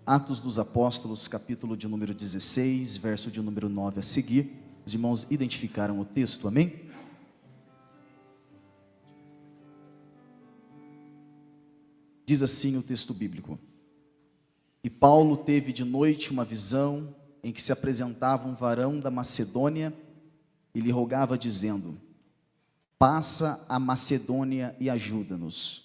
Atos dos Apóstolos, capítulo de número 16, verso de número 9 a seguir. Os irmãos identificaram o texto, amém? Diz assim o texto bíblico: E Paulo teve de noite uma visão em que se apresentava um varão da Macedônia e lhe rogava dizendo: Passa a Macedônia e ajuda-nos.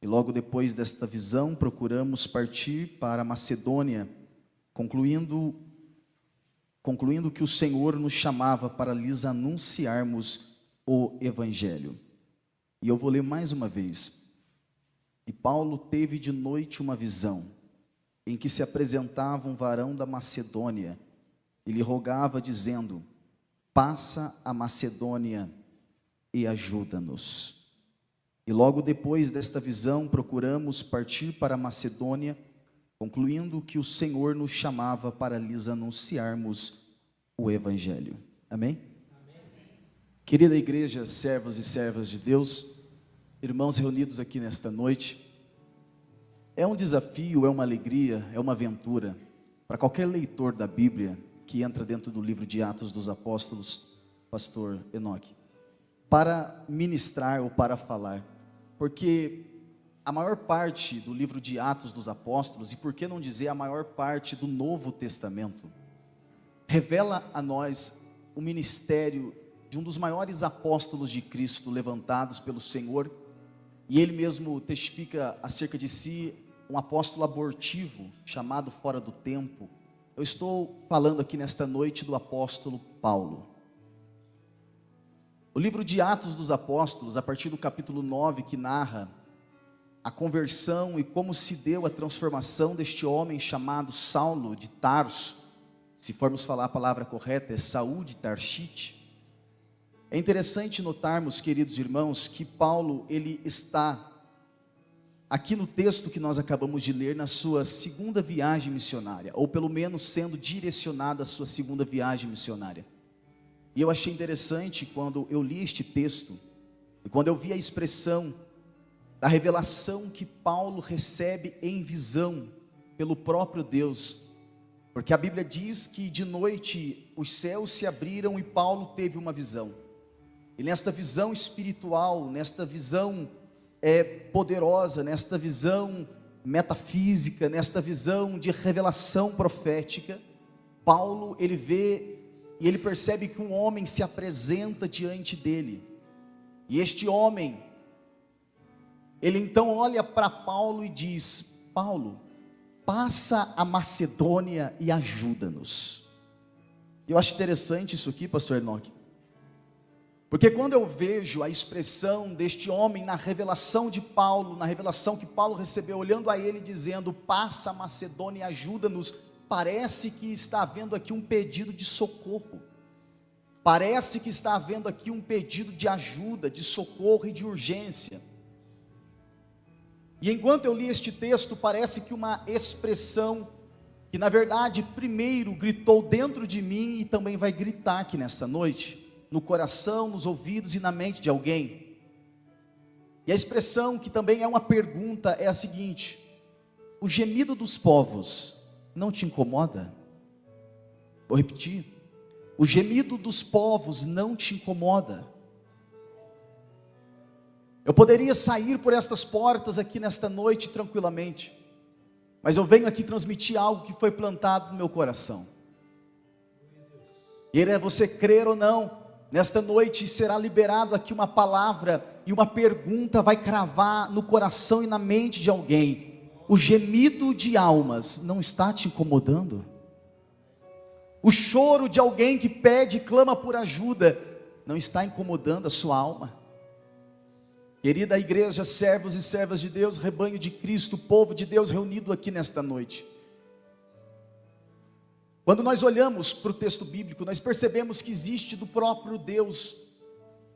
E logo depois desta visão procuramos partir para a Macedônia, concluindo que o Senhor nos chamava para lhes anunciarmos o Evangelho. E eu vou ler mais uma vez. E Paulo teve de noite uma visão em que se apresentava um varão da Macedônia e lhe rogava dizendo: Passa a Macedônia e ajuda-nos. E logo depois desta visão procuramos partir para a Macedônia, concluindo que o Senhor nos chamava para lhes anunciarmos o Evangelho. Amém? Amém. Querida igreja, servos e servas de Deus, irmãos reunidos aqui nesta noite, é um desafio, é uma alegria, é uma aventura para qualquer leitor da Bíblia que entra dentro do livro de Atos dos Apóstolos, pastor Enoque, para ministrar ou para falar, porque a maior parte do livro de Atos dos Apóstolos, e por que não dizer a maior parte do Novo Testamento, revela a nós o ministério de um dos maiores apóstolos de Cristo levantados pelo Senhor, e ele mesmo testifica acerca de si, um apóstolo abortivo, chamado fora do tempo. Eu estou falando aqui nesta noite do apóstolo Paulo. O livro de Atos dos Apóstolos, a partir do capítulo 9, que narra a conversão e como se deu a transformação deste homem chamado Saulo de Tarso, se formos falar a palavra correta, é Saul de Tarsite. É interessante notarmos, queridos irmãos, que Paulo, ele está aqui no texto que nós acabamos de ler, na sua segunda viagem missionária, ou pelo menos sendo direcionado à sua segunda viagem missionária. E eu achei interessante quando eu li este texto, e quando eu vi a expressão da revelação que Paulo recebe em visão pelo próprio Deus, porque a Bíblia diz que de noite os céus se abriram e Paulo teve uma visão. E nesta visão espiritual, nesta visão poderosa, nesta visão metafísica, nesta visão de revelação profética, Paulo, ele vê e ele percebe que um homem se apresenta diante dele. E este homem, ele então olha para Paulo e diz: Paulo, passa a Macedônia e ajuda-nos. Eu acho interessante isso aqui, pastor Enoque, porque quando eu vejo a expressão deste homem na revelação de Paulo, na revelação que Paulo recebeu, olhando a ele dizendo: passa a Macedônia e ajuda-nos, parece que está havendo aqui um pedido de socorro, parece que está havendo aqui um pedido de ajuda, de socorro e de urgência. E enquanto eu li este texto, parece que uma expressão que na verdade primeiro gritou dentro de mim e também vai gritar aqui nesta noite, no coração, nos ouvidos e na mente de alguém. E a expressão que também é uma pergunta é a seguinte: o gemido dos povos não te incomoda? Vou repetir: o gemido dos povos não te incomoda? Eu poderia sair por estas portas aqui nesta noite tranquilamente, mas eu venho aqui transmitir algo que foi plantado no meu coração. E é você crer ou não, nesta noite será liberado aqui uma palavra e uma pergunta vai cravar no coração e na mente de alguém. O gemido de almas não está te incomodando? O choro de alguém que pede e clama por ajuda não está incomodando a sua alma? Querida igreja, servos e servas de Deus, rebanho de Cristo, povo de Deus reunido aqui nesta noite, quando nós olhamos para o texto bíblico, nós percebemos que existe do próprio Deus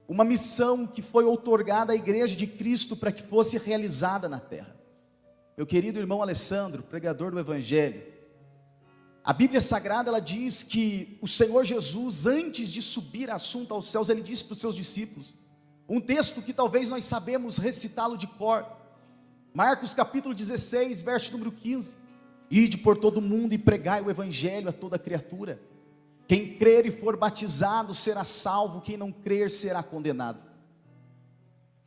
uma missão que foi outorgada à igreja de Cristo para que fosse realizada na terra. Meu querido irmão Alessandro, pregador do Evangelho, a Bíblia Sagrada, ela diz que o Senhor Jesus, antes de subir assunto aos céus, ele disse para os seus discípulos, um texto que talvez nós sabemos recitá-lo de cor, Marcos capítulo 16, verso número 15, Ide por todo mundo e pregai o evangelho a toda criatura. Quem crer e for batizado será salvo, quem não crer será condenado.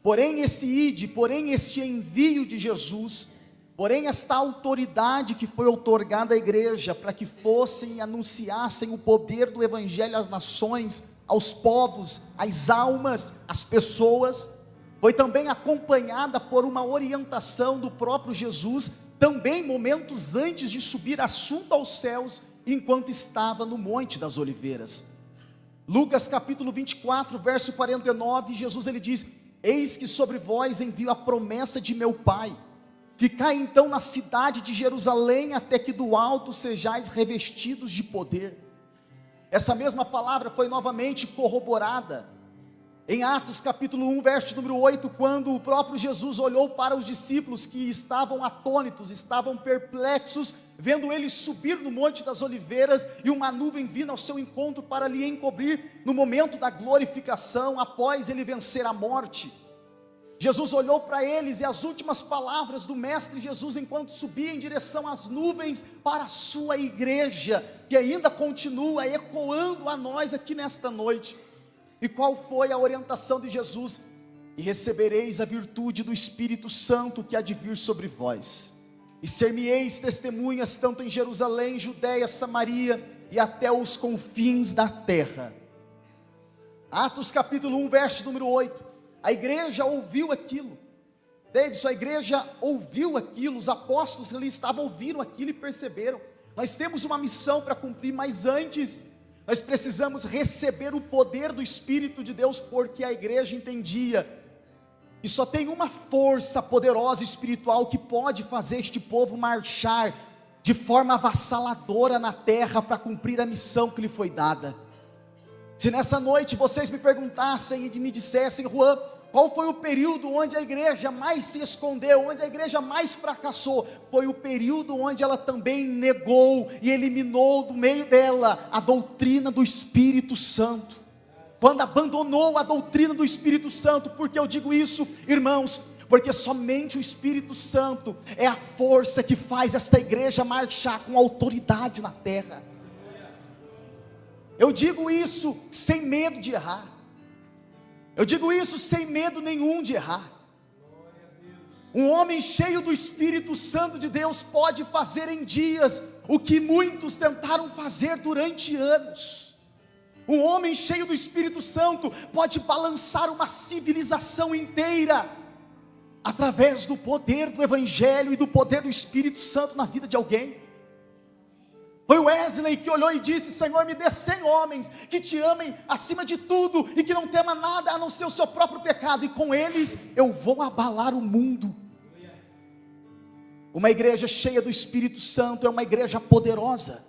Porém este envio de Jesus, porém esta autoridade que foi outorgada à igreja, para que fossem e anunciassem o poder do evangelho às nações, aos povos, às almas, às pessoas, foi também acompanhada por uma orientação do próprio Jesus, também momentos antes de subir assunto aos céus, enquanto estava no Monte das Oliveiras. Lucas capítulo 24, verso 49, Jesus ele diz: eis que sobre vós envio a promessa de meu Pai, ficai então na cidade de Jerusalém, até que do alto sejais revestidos de poder. Essa mesma palavra foi novamente corroborada em Atos capítulo 1, verso número 8, quando o próprio Jesus olhou para os discípulos que estavam atônitos, estavam perplexos, vendo eles subir no Monte das Oliveiras, e uma nuvem vindo ao seu encontro para lhe encobrir, no momento da glorificação, após ele vencer a morte. Jesus olhou para eles, e as últimas palavras do Mestre Jesus, enquanto subia em direção às nuvens, para a sua igreja, que ainda continua ecoando a nós aqui nesta noite. E qual foi a orientação de Jesus? E recebereis a virtude do Espírito Santo que há de vir sobre vós, e ser-me-eis testemunhas tanto em Jerusalém, Judeia, Samaria e até os confins da terra. Atos capítulo 1, verso número 8, a igreja ouviu aquilo. Davidson, a igreja ouviu aquilo, os apóstolos ali estavam ouvindo aquilo e perceberam: nós temos uma missão para cumprir, mas antes nós precisamos receber o poder do Espírito de Deus, porque a igreja entendia que só tem uma força poderosa espiritual que pode fazer este povo marchar de forma avassaladora na terra para cumprir a missão que lhe foi dada. Se nessa noite vocês me perguntassem e me dissessem: Juan, qual foi o período onde a igreja mais se escondeu, onde a igreja mais fracassou? Foi o período onde ela também negou e eliminou do meio dela a doutrina do Espírito Santo. Quando abandonou a doutrina do Espírito Santo. Por que eu digo isso, irmãos? Porque somente o Espírito Santo é a força que faz esta igreja marchar com autoridade na terra. Eu digo isso sem medo de errar. Eu digo isso sem medo nenhum de errar. Um homem cheio do Espírito Santo de Deus pode fazer em dias o que muitos tentaram fazer durante anos. Um homem cheio do Espírito Santo pode balançar uma civilização inteira, através do poder do Evangelho e do poder do Espírito Santo na vida de alguém. Foi Wesley que olhou e disse: Senhor, me dê 100 homens que te amem acima de tudo e que não tema nada a não ser o seu próprio pecado, e com eles eu vou abalar o mundo. Uma igreja cheia do Espírito Santo é uma igreja poderosa.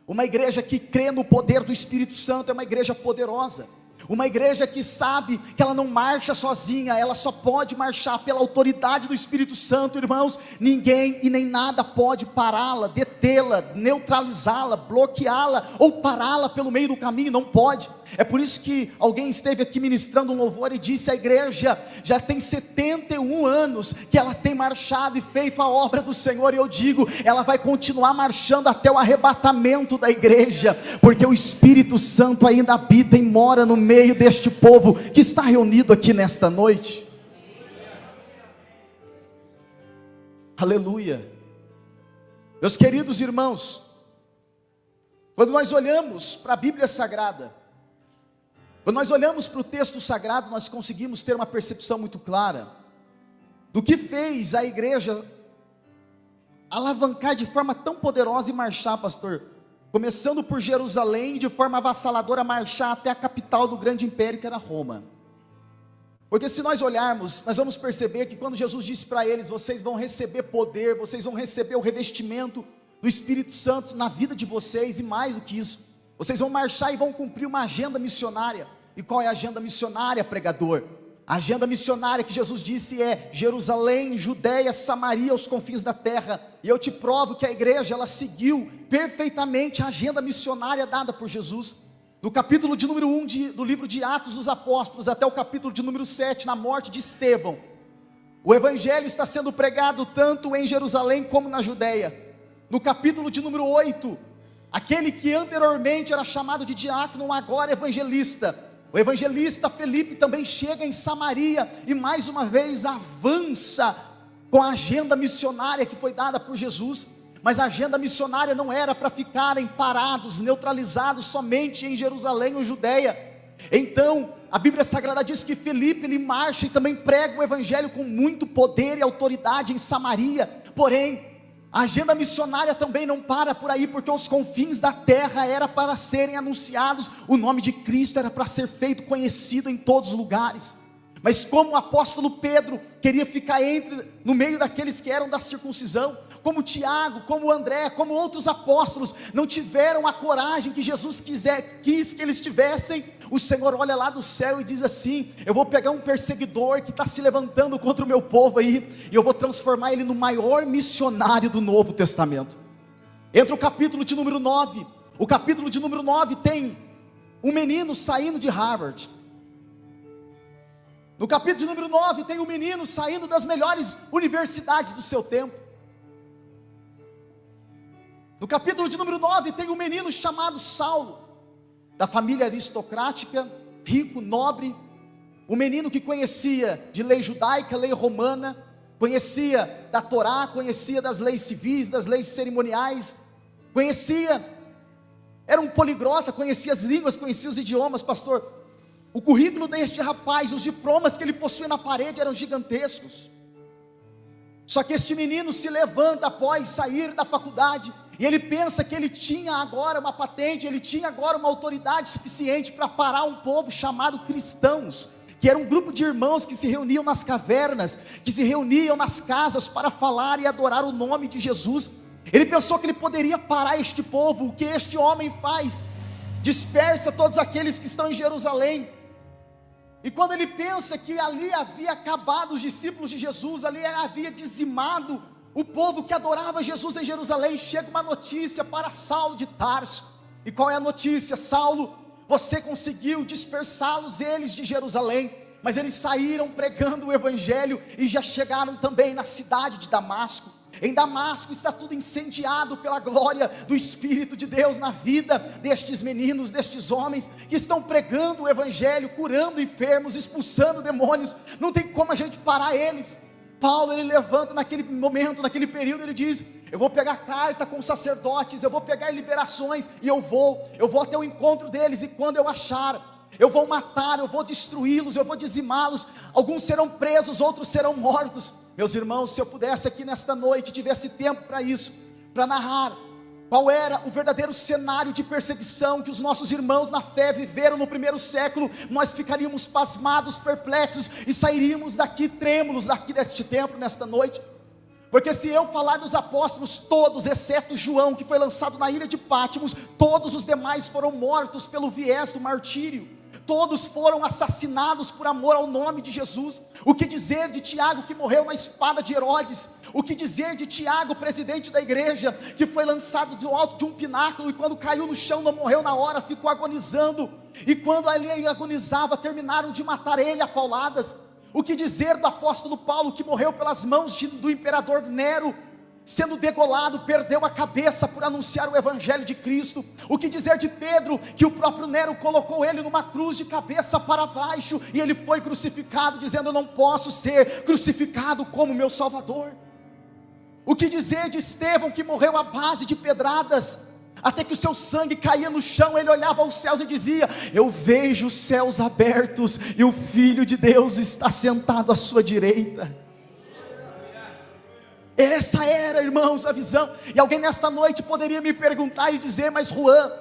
Uma igreja que crê no poder do Espírito Santo é uma igreja poderosa. Uma igreja que sabe que ela não marcha sozinha, ela só pode marchar pela autoridade do Espírito Santo, irmãos. Ninguém e nem nada pode pará-la, detê-la, neutralizá-la, bloqueá-la ou pará-la pelo meio do caminho, não pode. É por isso que alguém esteve aqui ministrando um louvor e disse: a igreja já tem 71 anos que ela tem marchado e feito a obra do Senhor, e eu digo, ela vai continuar marchando até o arrebatamento da igreja, porque o Espírito Santo ainda habita e mora no meio deste povo que está reunido aqui nesta noite. Aleluia. Meus queridos irmãos, quando nós olhamos para a Bíblia Sagrada, quando nós olhamos para o texto sagrado, nós conseguimos ter uma percepção muito clara do que fez a igreja alavancar de forma tão poderosa e marchar, pastor, começando por Jerusalém, de forma avassaladora, marchar até a capital do grande império que era Roma. Porque se nós olharmos, nós vamos perceber que quando Jesus disse para eles: vocês vão receber poder, vocês vão receber o revestimento do Espírito Santo na vida de vocês, e mais do que isso, vocês vão marchar e vão cumprir uma agenda missionária. E qual é a agenda missionária, pregador? A agenda missionária que Jesus disse é Jerusalém, Judeia, Samaria, aos confins da terra. E eu te provo que a igreja, ela seguiu perfeitamente a agenda missionária dada por Jesus. No capítulo de número 1 do livro de Atos dos Apóstolos, até o capítulo de número 7, na morte de Estevão, o evangelho está sendo pregado tanto em Jerusalém como na Judeia. no capítulo de número 8, aquele que anteriormente era chamado de diácono, agora evangelista. O evangelista Felipe também chega em Samaria e mais uma vez avança com a agenda missionária que foi dada por Jesus. Mas a agenda missionária não era para ficarem parados, neutralizados somente em Jerusalém ou Judeia. Então a Bíblia Sagrada diz que Felipe, ele marcha e também prega o evangelho com muito poder e autoridade em Samaria. Porém, a agenda missionária também não para por aí, porque os confins da terra era para serem anunciados, o nome de Cristo era para ser feito conhecido em todos os lugares. Mas como o apóstolo Pedro queria ficar no meio daqueles que eram da circuncisão, como Tiago, como André, como outros apóstolos, não tiveram a coragem que Jesus quis que eles tivessem, o Senhor olha lá do céu e diz assim: eu vou pegar um perseguidor que está se levantando contra o meu povo aí, e eu vou transformar ele no maior missionário do Novo Testamento. Entra o capítulo de número 9, o capítulo de número 9 tem um menino saindo de Harvard. No capítulo de número 9 tem um menino saindo das melhores universidades do seu tempo. No capítulo de número 9 tem um menino chamado Saulo, da família aristocrática, rico, nobre, um menino que conhecia de lei judaica, lei romana, conhecia da Torá, conhecia das leis civis, das leis cerimoniais, era um poliglota, conhecia as línguas, conhecia os idiomas. Pastor, o currículo deste rapaz, os diplomas que ele possuía na parede eram gigantescos. Só que este menino se levanta após sair da faculdade, e ele pensa que ele tinha agora uma patente, ele tinha agora uma autoridade suficiente para parar um povo chamado cristãos, que era um grupo de irmãos que se reuniam nas cavernas, que se reuniam nas casas para falar e adorar o nome de Jesus. Ele pensou que ele poderia parar este povo. O que este homem faz? Dispersa todos aqueles que estão em Jerusalém. E quando ele pensa que ali havia acabado os discípulos de Jesus, ali havia dizimado o povo que adorava Jesus em Jerusalém, chega uma notícia para Saulo de Tarso. E qual é a notícia? Saulo, você conseguiu dispersá-los, eles de Jerusalém, mas eles saíram pregando o evangelho e já chegaram também na cidade de Damasco. Em Damasco está tudo incendiado pela glória do Espírito de Deus na vida destes meninos, destes homens que estão pregando o evangelho, curando enfermos, expulsando demônios. Não tem como a gente parar eles. Paulo, ele levanta naquele momento, naquele período, ele diz: eu vou pegar carta com sacerdotes, eu vou pegar liberações, e eu vou até o encontro deles, e quando eu achar, eu vou matar, eu vou destruí-los, eu vou dizimá-los. Alguns serão presos, outros serão mortos. Meus irmãos, se eu pudesse aqui nesta noite, tivesse tempo para isso, para narrar qual era o verdadeiro cenário de perseguição que os nossos irmãos na fé viveram no primeiro século, nós ficaríamos pasmados, perplexos, e sairíamos daqui trêmulos, daqui deste templo nesta noite. Porque se eu falar dos apóstolos todos, exceto João, que foi lançado na ilha de Patmos, todos os demais foram mortos pelo viés do martírio. Todos foram assassinados por amor ao nome de Jesus. O que dizer de Tiago, que morreu na espada de Herodes? O que dizer de Tiago, presidente da igreja, que foi lançado do alto de um pináculo, e quando caiu no chão não morreu na hora, ficou agonizando, e quando ele agonizava, terminaram de matar ele a pauladas. O que dizer do apóstolo Paulo, que morreu pelas mãos do imperador Nero, sendo degolado, perdeu a cabeça por anunciar o evangelho de Cristo? O que dizer de Pedro, que o próprio Nero colocou ele numa cruz de cabeça para baixo, e ele foi crucificado, dizendo: eu não posso ser crucificado como meu Salvador? O que dizer de Estevão, que morreu à base de pedradas, até que o seu sangue caía no chão, ele olhava aos céus e dizia: eu vejo os céus abertos, e o Filho de Deus está sentado à sua direita. Essa era, irmãos, a visão. E alguém nesta noite poderia me perguntar e dizer: mas Juan,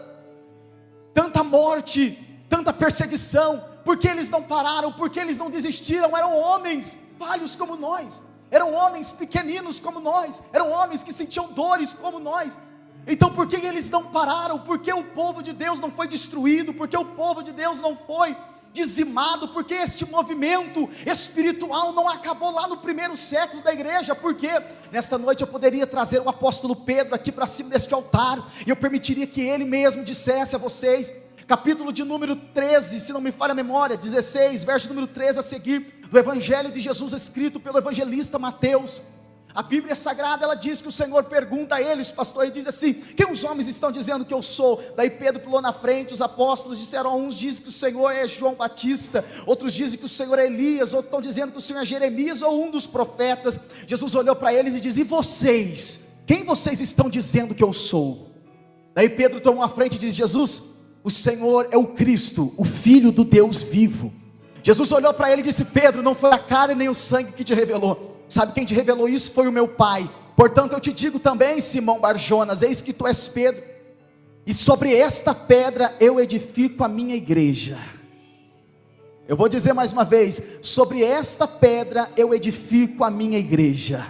tanta morte, tanta perseguição, por que eles não pararam? Por que eles não desistiram? Eram homens falhos como nós, eram homens pequeninos como nós, eram homens que sentiam dores como nós. Então por que eles não pararam? Por que o povo de Deus não foi destruído? Por que o povo de Deus não foi dizimado? Porque este movimento espiritual não acabou lá no primeiro século da igreja? Porque nesta noite eu poderia trazer o apóstolo Pedro aqui para cima deste altar, e eu permitiria que ele mesmo dissesse a vocês, capítulo de número 13, se não me falha a memória, 16, verso número 13 a seguir, do evangelho de Jesus escrito pelo evangelista Mateus. A Bíblia Sagrada, ela diz que o Senhor pergunta a eles, pastor, e diz assim: quem os homens estão dizendo que eu sou? Daí Pedro pulou na frente, os apóstolos disseram, uns dizem que o Senhor é João Batista, outros dizem que o Senhor é Elias, outros estão dizendo que o Senhor é Jeremias ou um dos profetas. Jesus olhou para eles e disse: e vocês? Quem vocês estão dizendo que eu sou? Daí Pedro tomou a frente e disse: Jesus, o Senhor é o Cristo, o Filho do Deus vivo. Jesus olhou para ele e disse: Pedro, não foi a carne nem o sangue que te revelou, sabe quem te revelou isso? Foi o meu Pai. Portanto eu te digo também, Simão Barjonas, eis que tu és Pedro, e sobre esta pedra eu edifico a minha igreja. Eu vou dizer mais uma vez: sobre esta pedra eu edifico a minha igreja.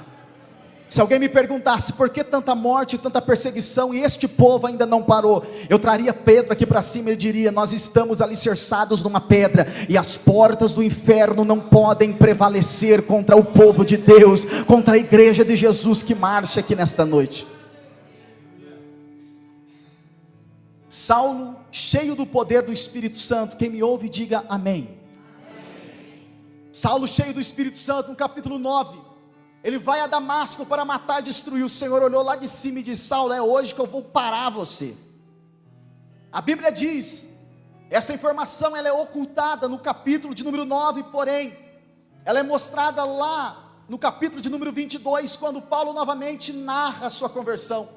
Se alguém me perguntasse por que tanta morte, tanta perseguição e este povo ainda não parou, eu traria Pedro aqui para cima e diria: nós estamos alicerçados numa pedra, e as portas do inferno não podem prevalecer contra o povo de Deus, contra a igreja de Jesus que marcha aqui nesta noite. Saulo, cheio do poder do Espírito Santo, quem me ouve diga amém. Saulo, cheio do Espírito Santo, no capítulo 9, ele vai a Damasco para matar e destruir. O Senhor olhou lá de cima e disse: Saulo, é hoje que eu vou parar você. A Bíblia diz, essa informação ela é ocultada no capítulo de número 9, porém, ela é mostrada lá no capítulo de número 22, quando Paulo novamente narra a sua conversão.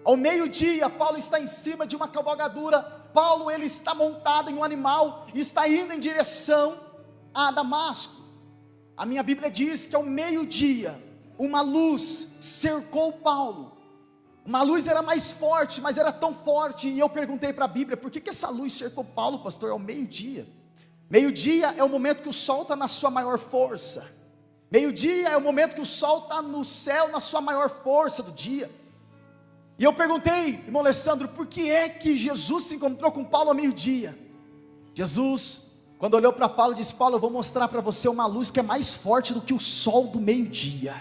Ao meio-dia, Paulo está em cima de uma cavalgadura. Paulo, ele está montado em um animal e está indo em direção a Damasco. A minha Bíblia diz que ao meio-dia, uma luz cercou Paulo. Uma luz era mais forte, mas era tão forte, e eu perguntei para a Bíblia: por que essa luz cercou Paulo, pastor? Ao meio-dia. Meio-dia é o momento que o sol está na sua maior força. Meio-dia é o momento que o sol está no céu, na sua maior força do dia. E eu perguntei, irmão Alessandro, por que é que Jesus se encontrou com Paulo ao meio-dia? Jesus, quando olhou para Paulo, disse: Paulo, eu vou mostrar para você uma luz que é mais forte do que o sol do meio-dia.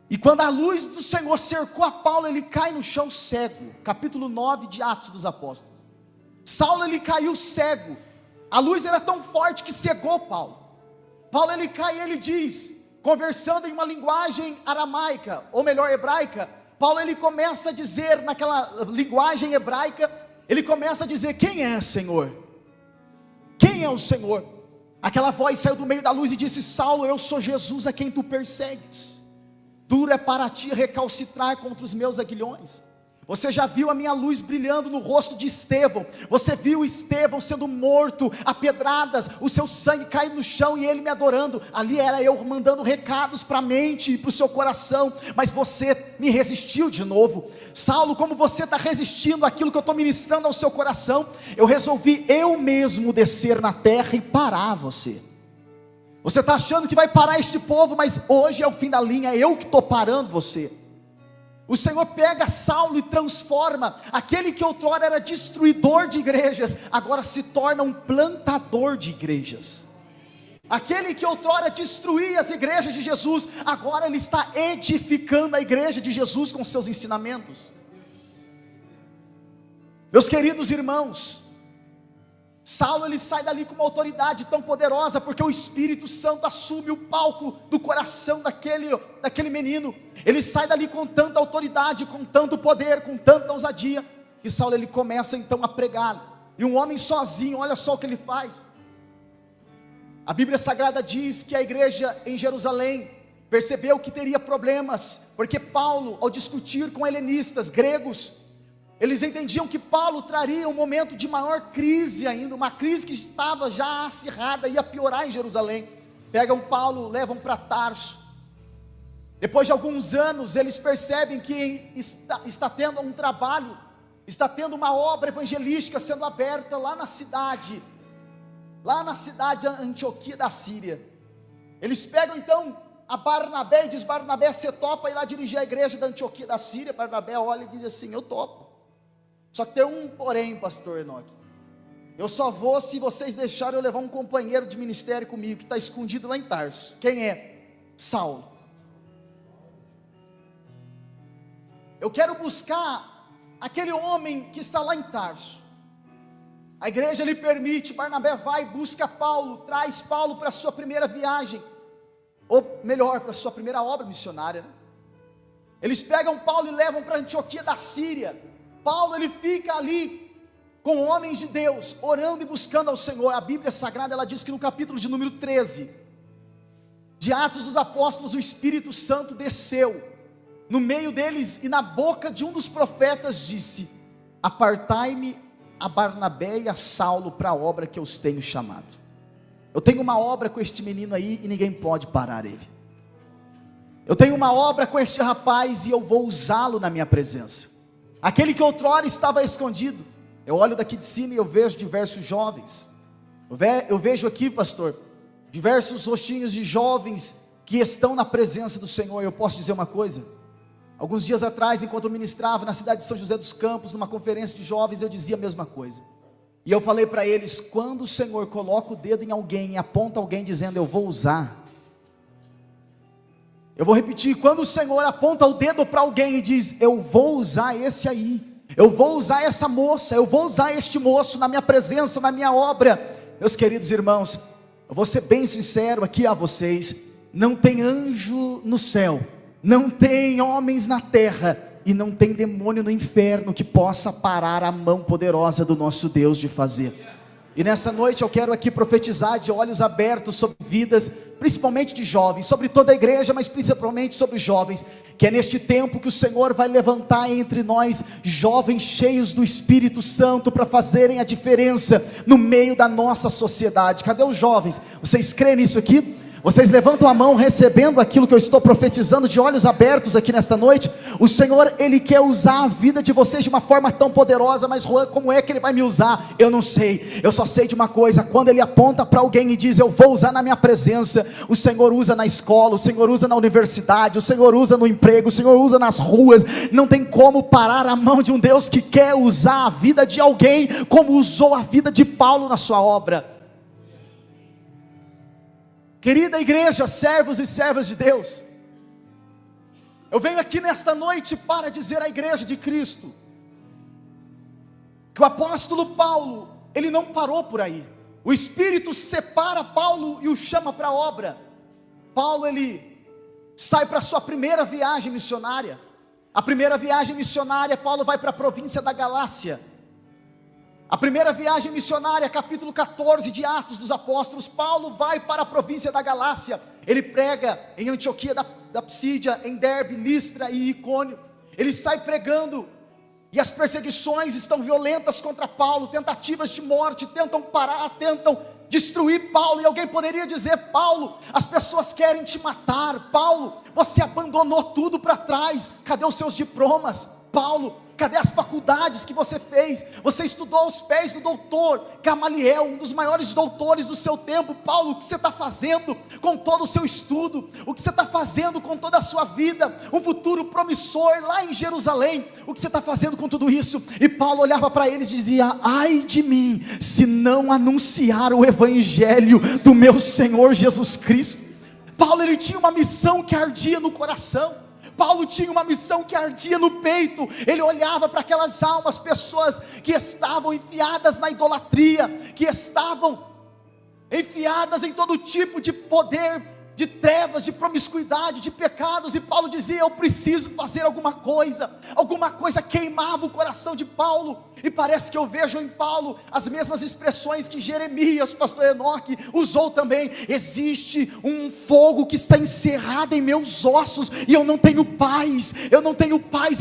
E quando a luz do Senhor cercou a Paulo, ele cai no chão cego. Capítulo 9 de Atos dos Apóstolos. Saulo, ele caiu cego. A luz era tão forte que cegou Paulo. Paulo, ele cai e ele diz, conversando em uma linguagem aramaica, ou melhor, hebraica, Paulo, ele começa a dizer naquela linguagem hebraica, ele começa a dizer: quem é, Senhor? Quem é o Senhor? Aquela voz saiu do meio da luz e disse: Saulo, eu sou Jesus a quem tu persegues. Duro é para ti recalcitrar contra os meus aguilhões. Você já viu a minha luz brilhando no rosto de Estevão. Você viu Estevão sendo morto a pedradas, o seu sangue caindo no chão e ele me adorando. Ali era eu mandando recados para a mente e para o seu coração, mas você me resistiu de novo. Saulo, como você está resistindo àquilo que eu estou ministrando ao seu coração, eu resolvi eu mesmo descer na terra e parar você. Você está achando que vai parar este povo, mas hoje é o fim da linha, é eu que estou parando você. O Senhor pega Saulo e transforma aquele que outrora era destruidor de igrejas, agora se torna um plantador de igrejas. Aquele que outrora destruía as igrejas de Jesus, agora ele está edificando a igreja de Jesus com seus ensinamentos. Meus queridos irmãos, Saulo, ele sai dali com uma autoridade tão poderosa, porque o Espírito Santo assume o palco do coração daquele menino. Ele sai dali com tanta autoridade, com tanto poder, com tanta ousadia, e Saulo, ele começa então a pregar, e um homem sozinho, olha só o que ele faz. A Bíblia Sagrada diz que a igreja em Jerusalém percebeu que teria problemas, porque Paulo, ao discutir com helenistas, gregos, eles entendiam que Paulo traria um momento de maior crise ainda, uma crise que estava já acirrada, ia piorar em Jerusalém. Pegam Paulo, levam para Tarso. Depois de alguns anos, eles percebem que está tendo um trabalho, está tendo uma obra evangelística sendo aberta lá na cidade de Antioquia da Síria. Eles pegam então a Barnabé e diz: Barnabé, você topa ir lá dirigir a igreja da Antioquia da Síria? Barnabé olha e diz assim: eu topo. Só que tem um porém, pastor Enoque. Eu só vou se vocês deixarem eu levar um companheiro de ministério comigo, que está escondido lá em Tarso. Quem é? Saulo. Eu quero buscar aquele homem que está lá em Tarso. A igreja lhe permite, Barnabé vai, busca Paulo, traz Paulo para a sua primeira viagem. ou melhor, para a sua primeira obra missionária, né? Eles pegam Paulo e levam para Antioquia da Síria. Paulo, ele fica ali com homens de Deus, orando e buscando ao Senhor. A Bíblia Sagrada, ela diz que no capítulo de número 13, de Atos dos Apóstolos, o Espírito Santo desceu no meio deles e na boca de um dos profetas disse: apartai-me a Barnabé e a Saulo para a obra que eu os tenho chamado. Eu tenho uma obra com este menino aí e ninguém pode parar ele. Eu tenho uma obra com este rapaz e eu vou usá-lo na minha presença. Aquele que outrora estava escondido. Eu olho daqui de cima e eu vejo diversos jovens. Eu vejo aqui, pastor, diversos rostinhos de jovens que estão na presença do Senhor. Eu posso dizer uma coisa: alguns dias atrás, enquanto eu ministrava na cidade de São José dos Campos, numa conferência de jovens, eu dizia a mesma coisa. E eu falei para eles: quando o Senhor coloca o dedo em alguém e aponta alguém dizendo eu vou usar, eu vou repetir, quando o Senhor aponta o dedo para alguém e diz eu vou usar esse aí, eu vou usar essa moça, eu vou usar este moço na minha presença, na minha obra. Meus queridos irmãos, eu vou ser bem sincero aqui a vocês: não tem anjo no céu, não tem homens na terra e não tem demônio no inferno que possa parar a mão poderosa do nosso Deus de fazer. E nessa noite eu quero aqui profetizar de olhos abertos sobre vidas, principalmente de jovens, sobre toda a igreja, mas principalmente sobre os jovens, que é neste tempo que o Senhor vai levantar entre nós jovens cheios do Espírito Santo para fazerem a diferença no meio da nossa sociedade. Cadê os jovens? Vocês creem nisso aqui? Vocês levantam a mão recebendo aquilo que eu estou profetizando de olhos abertos aqui nesta noite? O Senhor, Ele quer usar a vida de vocês de uma forma tão poderosa, mas Juan, como é que Ele vai me usar? Eu não sei, eu só sei de uma coisa: quando Ele aponta para alguém e diz eu vou usar na minha presença, o Senhor usa na escola, o Senhor usa na universidade, o Senhor usa no emprego, o Senhor usa nas ruas. Não tem como parar a mão de um Deus que quer usar a vida de alguém, como usou a vida de Paulo na sua obra. Querida igreja, servos e servas de Deus, eu venho aqui nesta noite para dizer à igreja de Cristo, que o apóstolo Paulo, ele não parou por aí. O Espírito separa Paulo e o chama para a obra. Paulo, ele sai para a sua primeira viagem missionária. A primeira viagem missionária, Paulo vai para a província da Galácia. A primeira viagem missionária, capítulo 14 de Atos dos Apóstolos, Paulo vai para a província da Galácia. Ele prega em Antioquia da Psídia, em Derbe, Listra e Icônio. Ele sai pregando, e as perseguições estão violentas contra Paulo, tentativas de morte, tentam parar, tentam destruir Paulo. E alguém poderia dizer: Paulo, as pessoas querem te matar. Paulo, você abandonou tudo para trás, cadê os seus diplomas? Paulo, cadê as faculdades que você fez? Você estudou aos pés do doutor Gamaliel, um dos maiores doutores do seu tempo. Paulo, o que você está fazendo com todo o seu estudo? O que você está fazendo com toda a sua vida? Um futuro promissor lá em Jerusalém. O que você está fazendo com tudo isso? E Paulo olhava para eles e dizia: ai de mim, se não anunciar o evangelho do meu Senhor Jesus Cristo. Paulo, ele tinha uma missão que ardia no coração. Paulo tinha uma missão que ardia no peito. Ele olhava para aquelas almas, pessoas que estavam enfiadas na idolatria, que estavam enfiadas em todo tipo de poder, de trevas, de promiscuidade, de pecados. E Paulo dizia: eu preciso fazer alguma coisa. Alguma coisa queimava o coração de Paulo. E parece que eu vejo em Paulo as mesmas expressões que Jeremias, pastor Enoque, usou também. Existe um fogo que está encerrado em meus ossos, e eu não tenho paz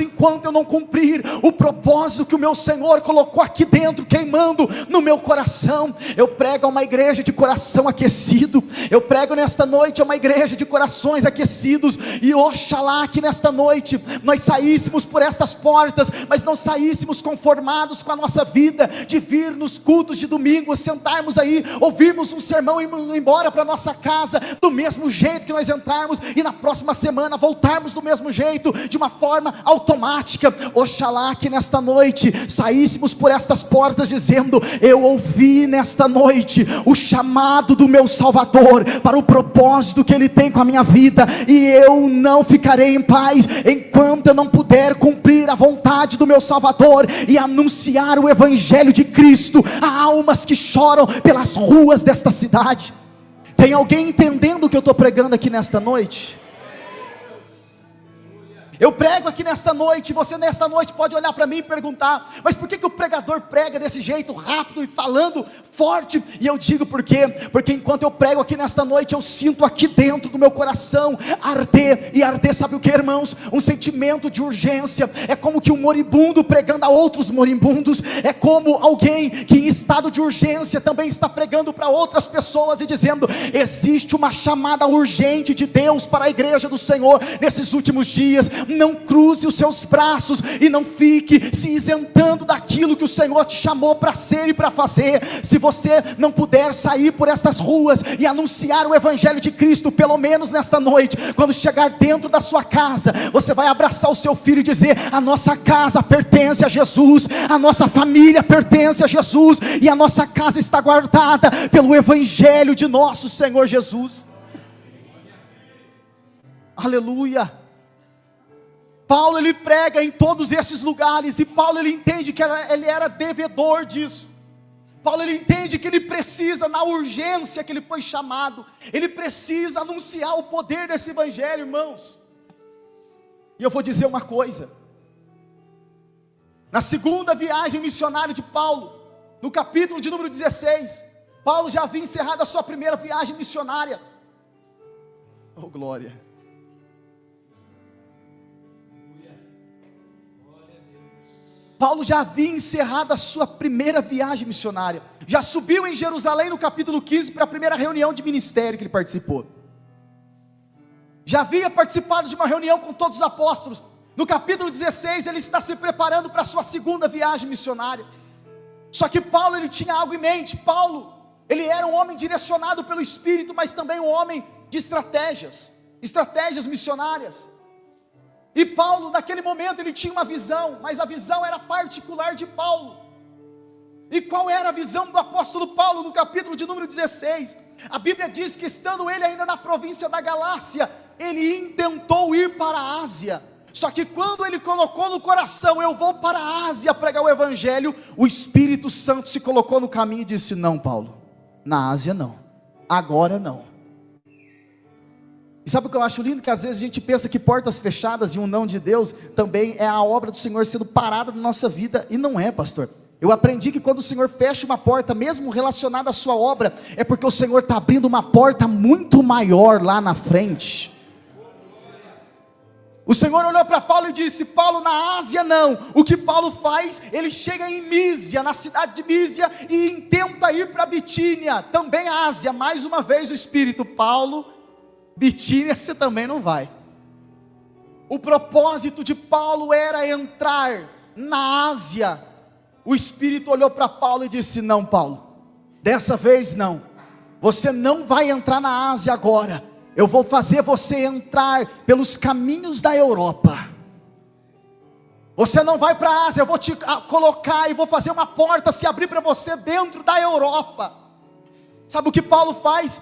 enquanto eu não cumprir o propósito que o meu Senhor colocou aqui dentro, queimando no meu coração. Eu prego a uma igreja de coração aquecido. Eu prego nesta noite a uma igreja de corações aquecidos, e oxalá que nesta noite nós saíssemos por estas portas, mas não saíssemos conformados com a nossa vida, de vir nos cultos de domingo, sentarmos aí, ouvirmos um sermão e ir embora para nossa casa do mesmo jeito que nós entrarmos, e na próxima semana voltarmos do mesmo jeito, de uma forma automática. Oxalá que nesta noite saíssemos por estas portas dizendo: eu ouvi nesta noite o chamado do meu Salvador para o propósito que Ele tem com a minha vida, e eu não ficarei em paz enquanto eu não puder cumprir a vontade do meu Salvador e anunciar o evangelho de Cristo a almas que choram pelas ruas desta cidade. Tem alguém entendendo o que eu estou pregando aqui nesta noite? Eu prego aqui nesta noite, você nesta noite pode olhar para mim e perguntar: mas por que o pregador prega desse jeito rápido e falando forte? E eu digo por quê? Porque enquanto eu prego aqui nesta noite, eu sinto aqui dentro do meu coração arder. E arder, sabe o que, irmãos? Um sentimento de urgência. É como que um moribundo pregando a outros moribundos. É como alguém que em estado de urgência também está pregando para outras pessoas e dizendo: existe uma chamada urgente de Deus para a igreja do Senhor nesses últimos dias. Não cruze os seus braços e não fique se isentando daquilo que o Senhor te chamou para ser e para fazer. Se você não puder sair por estas ruas e anunciar o Evangelho de Cristo, pelo menos nesta noite, quando chegar dentro da sua casa, você vai abraçar o seu filho e dizer: a nossa casa pertence a Jesus, a nossa família pertence a Jesus, e a nossa casa está guardada pelo Evangelho de nosso Senhor Jesus. Aleluia. Paulo, ele prega em todos esses lugares, e Paulo, ele entende que ele era devedor disso. Paulo, ele entende que ele precisa, na urgência que ele foi chamado, ele precisa anunciar o poder desse Evangelho, irmãos. E eu vou dizer uma coisa: na segunda viagem missionária de Paulo, no capítulo de número 16, Paulo já havia encerrado a sua primeira viagem missionária. Oh glória! Paulo já havia encerrado a sua primeira viagem missionária, já subiu em Jerusalém no capítulo 15 para a primeira reunião de ministério que ele participou, já havia participado de uma reunião com todos os apóstolos. No capítulo 16 ele está se preparando para a sua segunda viagem missionária. Só que Paulo, ele tinha algo em mente. Paulo, ele era um homem direcionado pelo Espírito, mas também um homem de estratégias missionárias. E Paulo, naquele momento, ele tinha uma visão, mas a visão era particular de Paulo. E qual era a visão do apóstolo Paulo no capítulo de número 16? A Bíblia diz que, estando ele ainda na província da Galácia, ele intentou ir para a Ásia. Só que quando ele colocou no coração: eu vou para a Ásia pregar o Evangelho, o Espírito Santo se colocou no caminho e disse: não, Paulo, na Ásia não, agora não. E sabe o que eu acho lindo? Que às vezes a gente pensa que portas fechadas e um não de Deus também é a obra do Senhor sendo parada na nossa vida, e não é, pastor. Eu aprendi que quando o Senhor fecha uma porta, mesmo relacionada à sua obra, é porque o Senhor está abrindo uma porta muito maior lá na frente. O Senhor olhou para Paulo e disse: Paulo, na Ásia não. O que Paulo faz? Ele chega em Mísia, na cidade de Mísia, e tenta ir para Bitínia, também Ásia. Mais uma vez o Espírito: Paulo, Bitínia você também não vai. O propósito de Paulo era entrar na Ásia. O Espírito olhou para Paulo e disse: não, Paulo, dessa vez não, você não vai entrar na Ásia agora. Eu vou fazer você entrar pelos caminhos da Europa. Você não vai para a Ásia, eu vou te colocar e vou fazer uma porta se abrir para você dentro da Europa. Sabe o que Paulo faz?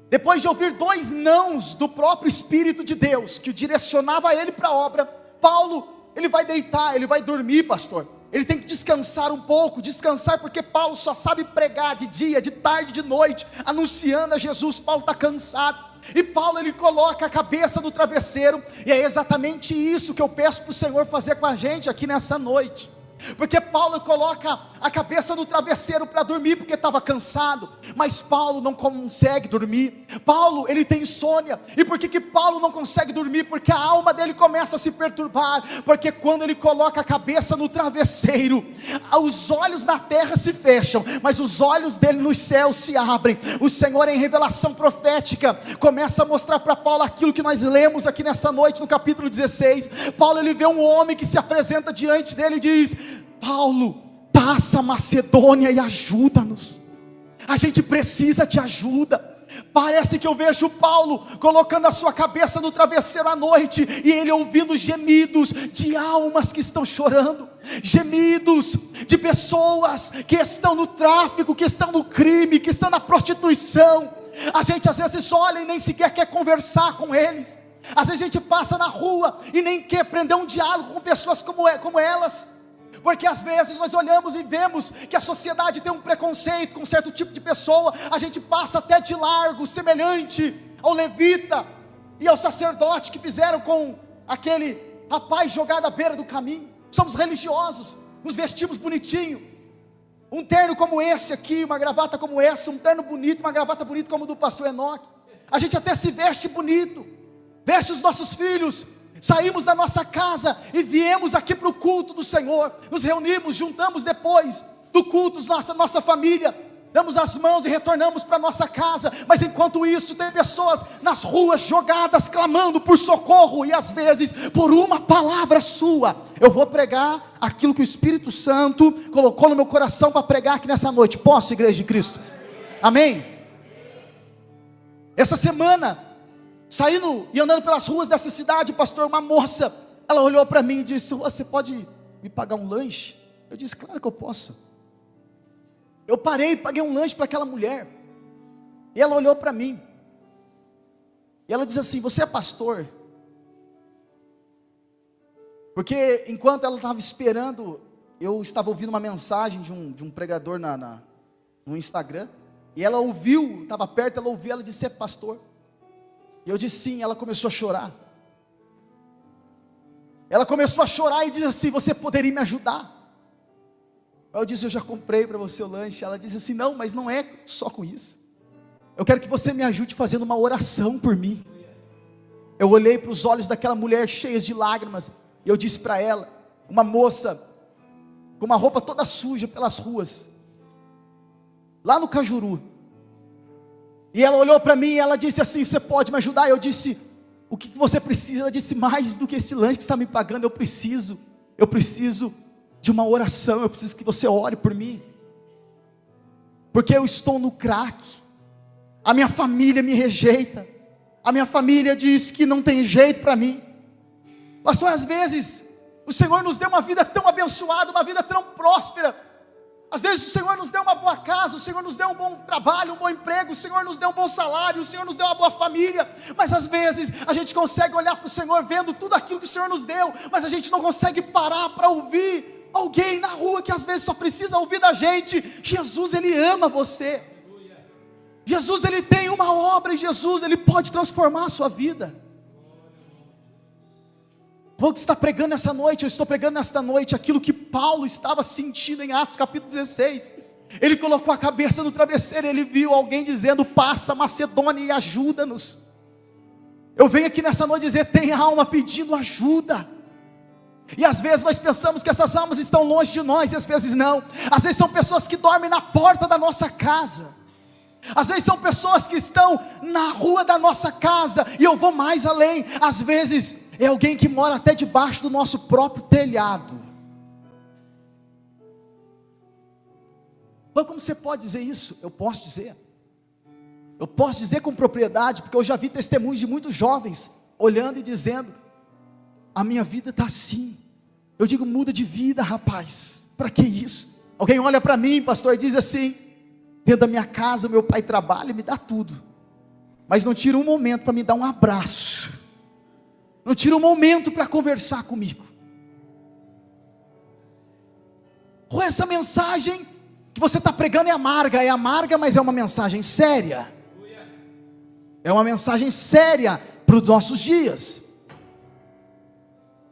Depois de ouvir 2 nãos do próprio Espírito de Deus, que direcionava ele para a obra, Paulo, ele vai deitar, ele vai dormir, pastor. Ele tem que descansar um pouco, descansar, porque Paulo só sabe pregar de dia, de tarde, de noite, anunciando a Jesus. Paulo está cansado, e Paulo, ele coloca a cabeça no travesseiro, e é exatamente isso que eu peço para o Senhor fazer com a gente aqui nessa noite. Porque Paulo coloca a cabeça no travesseiro para dormir, porque estava cansado, mas Paulo não consegue dormir. Paulo, ele tem insônia. E por que Paulo não consegue dormir? Porque a alma dele começa a se perturbar, porque quando ele coloca a cabeça no travesseiro, os olhos na terra se fecham, mas os olhos dele nos céus se abrem. O Senhor, em revelação profética, começa a mostrar para Paulo aquilo que nós lemos aqui nessa noite no capítulo 16. Paulo, ele vê um homem que se apresenta diante dele e diz: Paulo, passa a Macedônia e ajuda-nos. A gente precisa de ajuda. Parece que eu vejo Paulo colocando a sua cabeça no travesseiro à noite, e ele ouvindo gemidos de almas que estão chorando, gemidos de pessoas que estão no tráfico, que estão no crime, que estão na prostituição. A gente às vezes olha e nem sequer quer conversar com eles. Às vezes a gente passa na rua e nem quer prender um diálogo com pessoas como elas, Porque às vezes nós olhamos e vemos que a sociedade tem um preconceito com um certo tipo de pessoa, a gente passa até de largo, semelhante ao levita e ao sacerdote que fizeram com aquele rapaz jogado à beira do caminho. Somos religiosos, nos vestimos bonitinho, um terno como esse aqui, uma gravata como essa, um terno bonito, uma gravata bonita como o do pastor Enoque. A gente até se veste bonito, veste os nossos filhos. Saímos da nossa casa e viemos aqui para o culto do Senhor, nos reunimos, juntamos depois do culto nossa família, damos as mãos e retornamos para nossa casa. Mas enquanto isso, tem pessoas nas ruas jogadas, clamando por socorro, e às vezes, por uma palavra sua, eu vou pregar aquilo que o Espírito Santo colocou no meu coração para pregar aqui nessa noite. Posso, igreja de Cristo? Amém? Essa semana, saindo e andando pelas ruas dessa cidade, pastor, uma moça, ela olhou para mim e disse: você pode me pagar um lanche? Eu disse: claro que eu posso. Eu parei e paguei um lanche para aquela mulher, e ela olhou para mim, e ela disse assim: você é pastor? Porque enquanto ela estava esperando, eu estava ouvindo uma mensagem de um pregador no Instagram, e ela ouviu, estava perto, ela ouviu, ela disse: você é pastor? E eu disse sim. Ela começou a chorar. Ela começou a chorar e disse assim: você poderia me ajudar? Eu disse: eu já comprei para você o lanche. Ela disse assim: não, mas não é só com isso. Eu quero que você me ajude fazendo uma oração por mim. Eu olhei para os olhos daquela mulher cheias de lágrimas, e eu disse para ela, uma moça com uma roupa toda suja pelas ruas, lá no Cajuru, e ela olhou para mim e ela disse assim: você pode me ajudar? Eu disse: o que você precisa? Ela disse: mais do que esse lanche que você está me pagando, eu preciso de uma oração, eu preciso que você ore por mim, porque eu estou no crack, a minha família me rejeita, a minha família diz que não tem jeito para mim. Pastor, às vezes o Senhor nos deu uma vida tão abençoada, uma vida tão próspera. Às vezes o Senhor nos deu uma boa casa, o Senhor nos deu um bom trabalho, um bom emprego, o Senhor nos deu um bom salário, o Senhor nos deu uma boa família, mas às vezes a gente consegue olhar para o Senhor vendo tudo aquilo que o Senhor nos deu, mas a gente não consegue parar para ouvir alguém na rua que às vezes só precisa ouvir da gente: Jesus, Ele ama você, Jesus, Ele tem uma obra, e Jesus, Ele pode transformar a sua vida. Paulo está pregando essa noite, eu estou pregando nesta noite aquilo que Paulo estava sentindo em Atos capítulo 16, ele colocou a cabeça no travesseiro, ele viu alguém dizendo: passa Macedônia e ajuda-nos. Eu venho aqui nessa noite dizer: tem alma pedindo ajuda, e às vezes nós pensamos que essas almas estão longe de nós, e às vezes não. Às vezes são pessoas que dormem na porta da nossa casa, às vezes são pessoas que estão na rua da nossa casa, e eu vou mais além, às vezes é alguém que mora até debaixo do nosso próprio telhado. Então, como você pode dizer isso? Eu posso dizer com propriedade, porque eu já vi testemunhos de muitos jovens olhando e dizendo: a minha vida está assim. Eu digo: muda de vida, rapaz, para que isso? Alguém olha para mim, pastor, e diz assim: dentro da minha casa, meu pai trabalha e me dá tudo, mas não tira um momento para me dar um abraço, não tira um momento para conversar comigo. Ou essa mensagem que você está pregando é amarga, mas é uma mensagem séria, é uma mensagem séria para os nossos dias.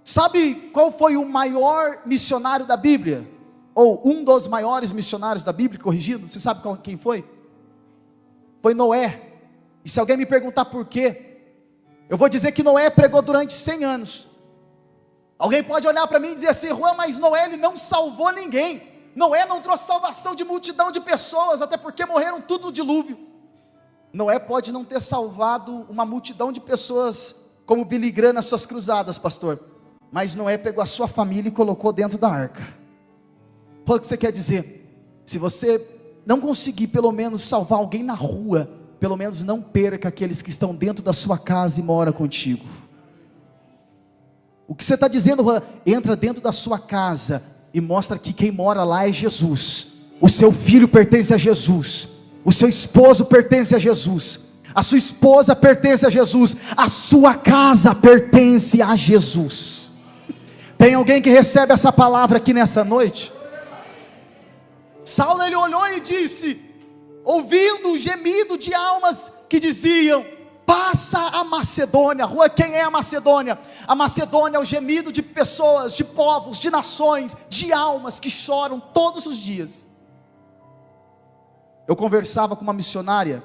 Sabe qual foi o maior missionário da Bíblia? Ou um dos maiores missionários da Bíblia, corrigindo, você sabe quem foi? Foi Noé. E se alguém me perguntar por quê, eu vou dizer que Noé pregou durante 100 anos. Alguém pode olhar para mim e dizer assim: Juan, mas Noé, ele não salvou ninguém. Noé não trouxe salvação de multidão de pessoas, até porque morreram tudo no dilúvio. Noé pode não ter salvado uma multidão de pessoas como Billy Graham nas suas cruzadas, pastor, mas Noé pegou a sua família e colocou dentro da arca. O que você quer dizer? Se você não conseguir pelo menos salvar alguém na rua, pelo menos não perca aqueles que estão dentro da sua casa e moram contigo. O que você está dizendo? Entra dentro da sua casa e mostra que quem mora lá é Jesus. O seu filho pertence a Jesus, o seu esposo pertence a Jesus, a sua esposa pertence a Jesus, a sua casa pertence a Jesus. Tem alguém que recebe essa palavra aqui nessa noite? Saulo, ele olhou e disse, ouvindo o gemido de almas que diziam, passa a Macedônia. Rua, quem é a Macedônia? A Macedônia é o gemido de pessoas, de povos, de nações, de almas que choram todos os dias. Eu conversava com uma missionária,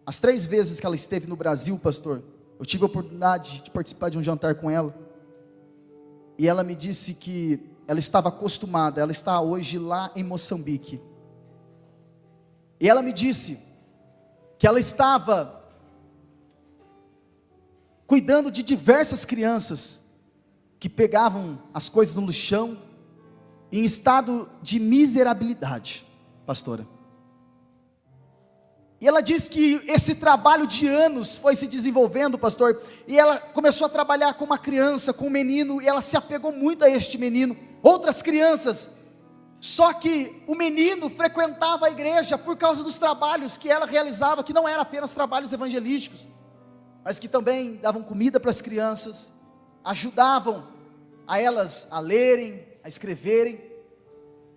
as 3 vezes que ela esteve no Brasil, pastor, eu tive a oportunidade de participar de um jantar com ela, e ela me disse que ela estava acostumada, ela está hoje lá em Moçambique, e ela me disse que ela estava cuidando de diversas crianças, que pegavam as coisas no chão, em estado de miserabilidade, pastora. E ela disse que esse trabalho de anos foi se desenvolvendo, pastor, e ela começou a trabalhar com uma criança, com um menino, e ela se apegou muito a este menino, outras crianças, só que o menino frequentava a igreja por causa dos trabalhos que ela realizava, que não eram apenas trabalhos evangelísticos, mas que também davam comida para as crianças, ajudavam a elas a lerem, a escreverem,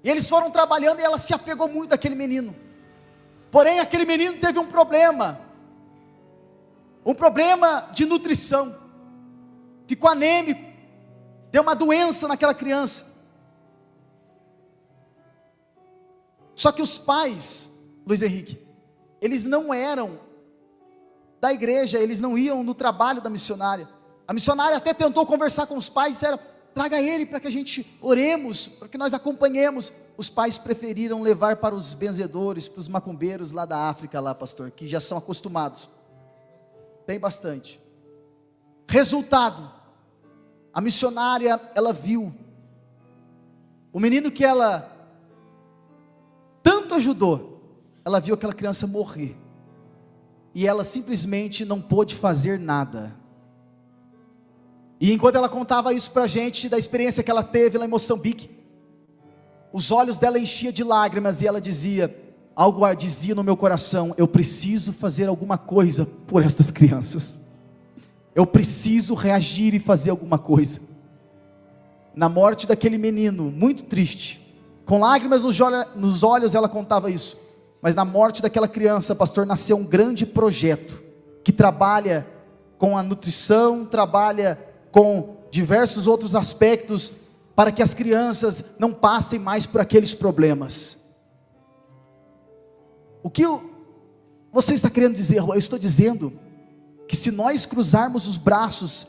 e eles foram trabalhando e ela se apegou muito àquele menino. Porém, aquele menino teve um problema de nutrição, ficou anêmico, deu uma doença naquela criança. Só que os pais, Luiz Henrique, eles não eram da igreja, eles não iam no trabalho da missionária. A missionária até tentou conversar com os pais, disseram, traga ele para que a gente oremos, para que nós acompanhemos. Os pais preferiram levar para os benzedores, para os macumbeiros lá da África, lá, pastor, que já são acostumados. Tem bastante. Resultado, a missionária, ela viu o menino que ela tanto ajudou, ela viu aquela criança morrer, e ela simplesmente não pôde fazer nada. E enquanto ela contava isso para a gente, da experiência que ela teve lá em Moçambique, os olhos dela enchiam de lágrimas, e ela dizia, algo dizia no meu coração, eu preciso fazer alguma coisa por estas crianças, eu preciso reagir e fazer alguma coisa. Na morte daquele menino, muito triste, com lágrimas nos olhos ela contava isso, mas na morte daquela criança, pastor, nasceu um grande projeto, que trabalha com a nutrição, trabalha com diversos outros aspectos, para que as crianças não passem mais por aqueles problemas. O que você está querendo dizer? Eu estou dizendo que se nós cruzarmos os braços,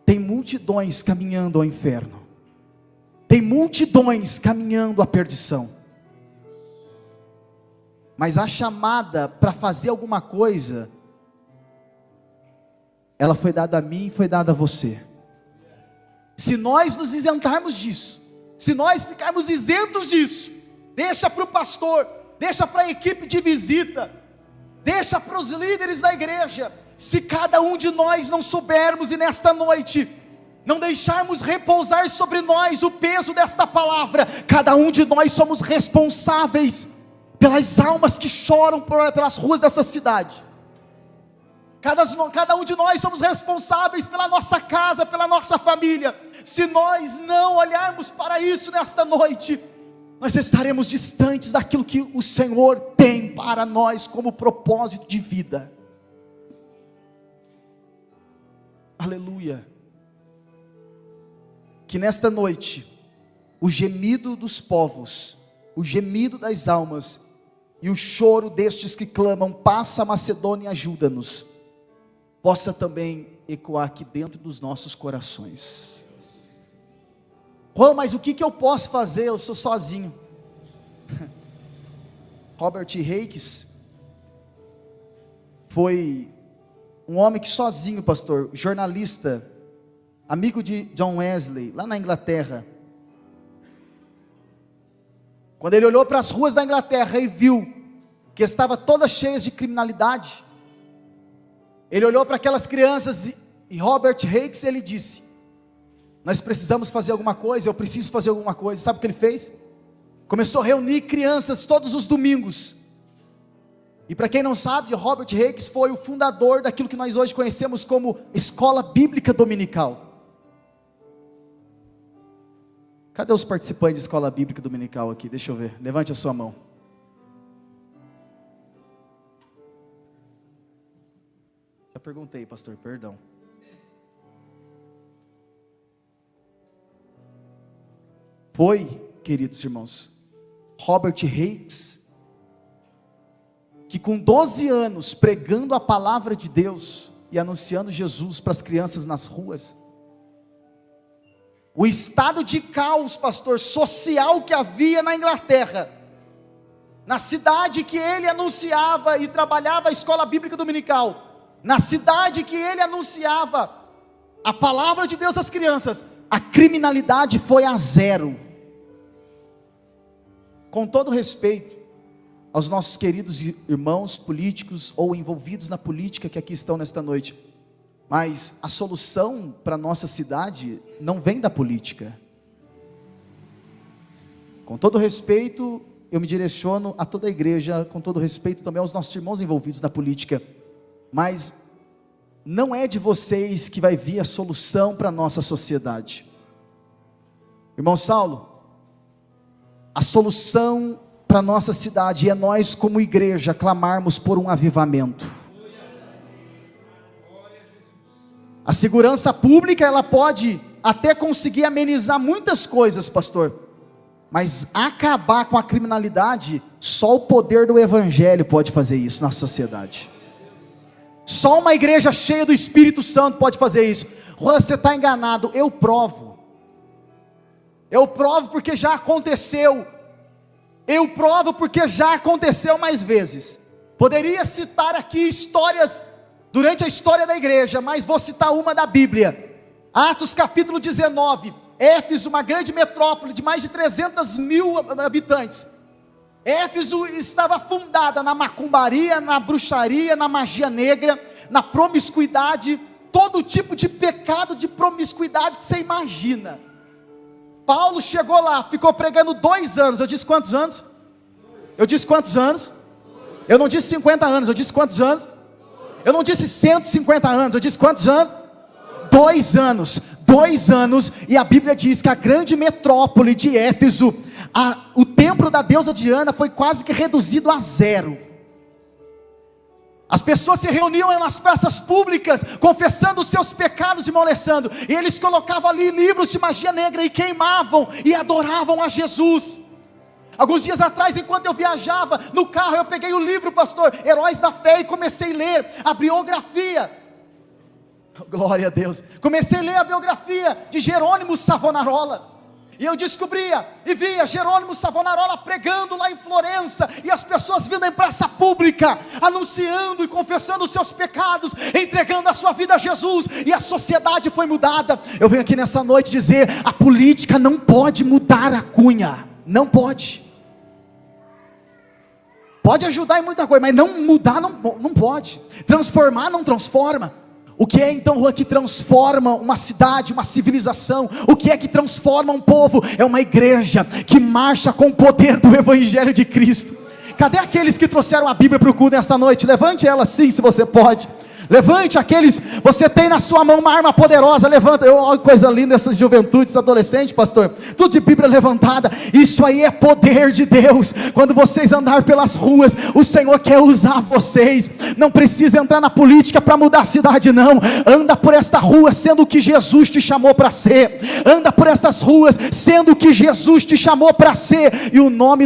tem multidões caminhando ao inferno, tem multidões caminhando à perdição, mas a chamada para fazer alguma coisa, ela foi dada a mim e foi dada a você. Se nós nos isentarmos disso, se nós ficarmos isentos disso, deixa para o pastor, deixa para a equipe de visita, deixa para os líderes da igreja, se cada um de nós não soubermos e nesta noite, não deixarmos repousar sobre nós o peso desta palavra, cada um de nós somos responsáveis pelas almas que choram pelas ruas dessa cidade. Cada um de nós somos responsáveis pela nossa casa, pela nossa família. Se nós não olharmos para isso nesta noite, nós estaremos distantes daquilo que o Senhor tem para nós como propósito de vida. Aleluia. Que nesta noite, o gemido dos povos, o gemido das almas, e o choro destes que clamam, passa a Macedônia e ajuda-nos, possa também ecoar aqui dentro dos nossos corações. Juan, mas o que eu posso fazer? Eu sou sozinho. Robert Hakes foi um homem que sozinho, pastor, jornalista, amigo de John Wesley, lá na Inglaterra. Quando ele olhou para as ruas da Inglaterra e viu que estava todas cheias de criminalidade, ele olhou para aquelas crianças e Robert Hakes, ele disse, nós precisamos fazer alguma coisa, eu preciso fazer alguma coisa. Sabe o que ele fez? Começou a reunir crianças todos os domingos. E para quem não sabe, Robert Hakes foi o fundador daquilo que nós hoje conhecemos como Escola Bíblica Dominical. Cadê os participantes de escola bíblica dominical aqui? Deixa eu ver, levante a sua mão. Já perguntei, pastor, perdão. Foi, queridos irmãos, Robert Hicks, que com 12 anos pregando a palavra de Deus e anunciando Jesus para as crianças nas ruas, o estado de caos, pastor, social que havia na Inglaterra, na cidade que ele anunciava e trabalhava a escola bíblica dominical, na cidade que ele anunciava a palavra de Deus às crianças, a criminalidade foi a zero. Com todo respeito aos nossos queridos irmãos políticos ou envolvidos na política que aqui estão nesta noite, mas a solução para a nossa cidade não vem da política. Com todo respeito, eu me direciono a toda a igreja, com todo respeito também aos nossos irmãos envolvidos na política, mas não é de vocês que vai vir a solução para a nossa sociedade. Irmão Saulo, a solução para a nossa cidade é nós como igreja clamarmos por um avivamento. A segurança pública, ela pode até conseguir amenizar muitas coisas, pastor, mas acabar com a criminalidade, só o poder do evangelho pode fazer isso na sociedade. Só uma igreja cheia do Espírito Santo pode fazer isso. Juan, você está enganado. Eu provo porque já aconteceu. Eu provo porque já aconteceu mais vezes. Poderia citar aqui histórias durante a história da igreja, mas vou citar uma da Bíblia. Atos capítulo 19, Éfeso, uma grande metrópole de mais de 300 mil habitantes. Éfeso estava fundada na macumbaria, na bruxaria, na magia negra, na promiscuidade, todo tipo de pecado de promiscuidade que você imagina. Paulo chegou lá, ficou pregando 2 anos, eu disse quantos anos? Eu disse quantos anos? Eu não disse 50 anos, eu disse quantos anos? Eu não disse 150 anos, eu disse quantos anos? 2 anos, 2 anos, e a Bíblia diz que a grande metrópole de Éfeso, o templo da deusa Diana foi quase que reduzido a zero. As pessoas se reuniam nas praças públicas, confessando os seus pecados e molestando, e eles colocavam ali livros de magia negra, e queimavam, e adoravam a Jesus. Alguns dias atrás, enquanto eu viajava no carro, eu peguei o livro, pastor, Heróis da Fé, e comecei a ler a biografia, glória a Deus, comecei a ler a biografia de Jerônimo Savonarola, e eu descobria, e via Jerônimo Savonarola pregando lá em Florença, e as pessoas vindo em praça pública, anunciando e confessando os seus pecados, entregando a sua vida a Jesus, e a sociedade foi mudada. Eu venho aqui nessa noite dizer, a política não pode mudar a cunha, não pode. Pode ajudar em muita coisa, mas não mudar não pode, transformar não transforma. O que é então, Juan, que transforma uma cidade, uma civilização? O que é que transforma um povo? É uma igreja que marcha com o poder do Evangelho de Cristo. Cadê aqueles que trouxeram a Bíblia para o culto nesta noite? Levante ela sim, se você pode. Levante aqueles, você tem na sua mão uma arma poderosa, levanta. Olha que coisa linda essas juventudes, adolescentes, pastor, tudo de Bíblia levantada. Isso aí é poder de Deus. Quando vocês andarem pelas ruas, o Senhor quer usar vocês. Não precisa entrar na política para mudar a cidade, não. Anda por esta rua sendo o que Jesus te chamou para ser. Anda por estas ruas sendo o que Jesus te chamou para ser, e o nome